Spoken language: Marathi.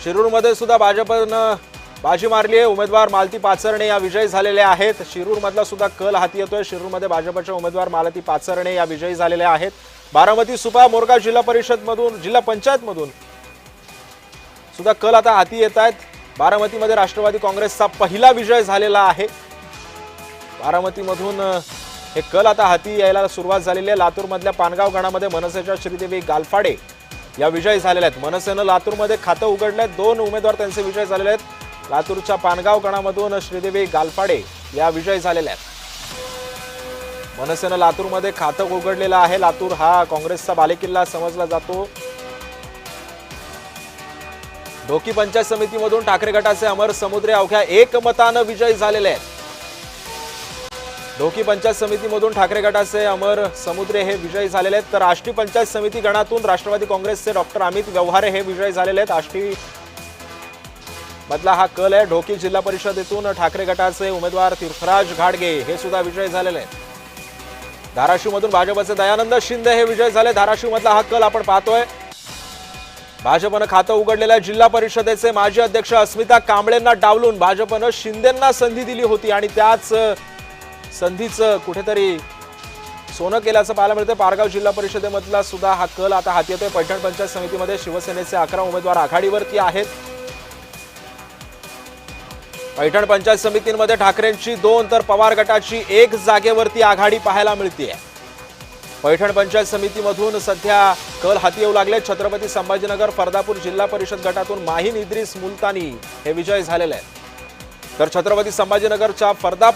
शिरूरमध्ये सुद्धा भाजपनं बाजी मारली आहे। उमेदवार मालती पाचरणे या विजयी झालेले आहेत। शिरूरमधला सुद्धा कल हाती येतोय। शिरूरमध्ये भाजपच्या उमेदवार मालती पाचरणे या विजयी झालेल्या आहेत। बारामती, सुपा, मोरगाव जिल्हा परिषद मधून, जिल्हा पंचायत मधून सुद्धा कल आता हाती येत आहेत। बारामतीमध्ये राष्ट्रवादी काँग्रेसचा पहिला विजय झालेला आहे। बारामतीमधून हे कल आता हाती यायला सुरुवात झालेली आहे। लातूरमधल्या पानगाव गणामध्ये मनसेच्या श्रीदेवी गालफाडे या विजयी झालेल्या आहेत। मनसेनं लातूरमध्ये खातं उघडलंय। 2 उमेदवार त्यांचे विजय झालेले आहेत। लातूरच्या पानगाव गणामधून श्रीदेवी गालफाडे या विजयी झालेल्या आहेत। मनसेनं लातूरमध्ये खातं उघडलेलं आहे। लातूर हा काँग्रेसचा बालेकिल्ला समजला जातो। ढोकी पंचायत समितीमधून ठाकरे गटाचे अमर समुद्रे अवघ्या 1 मतानं विजयी झालेले आहेत। ढोकी पंचायत समितीमधून ठाकरे गटाचे अमर समुद्रे हे विजयी झालेले आहेत। तर आष्टी पंचायत समिती गणातून राष्ट्रवादी काँग्रेसचे डॉक्टर अमित व्यवहारे हे विजयी झालेले आहेत। आष्टी मधला हा कल आहे। ढोकी जिल्हा परिषदेतून ठाकरे गटाचे उमेदवार तीर्थराज घाडगे हे सुद्धा विजयी झालेले आहेत। धाराशिव मधून भाजपचे दयानंद शिंदे हे विजयी झाले। धाराशिव मधला हा कल आपण पाहतोय। भाजपनं खातं उघडलेल्या जिल्हा परिषदेचे माजी अध्यक्ष अस्मिता कांबळेंना डावलून भाजपनं शिंदेंना संधी दिली होती आणि त्याच संधीचं कुठेतरी सोनं केल्याचं पाहायला मिळतं। पारगाव जिल्हा परिषदेमधला सुद्धा हा कल आता हाती येतोय। पैठण पंचायत समितीमध्ये शिवसेनेचे 11 उमेदवार आघाडीवरती आहेत। पैठण पंचायत समितीमध्ये ठाकरेंची 2 तर पवार गटाची 1 जागेवरती आघाडी पाहायला मिळते। पैठण पंचायत समितीमधून सध्या कल हाती येऊ लागले। छत्रपती संभाजीनगर फरदापूर जिल्हा परिषद गटातून माहीन इद्रिस मुलतानी हे विजय झालेले आहेत। तर छत्रपती संभाजीनगरच्या फरदापूर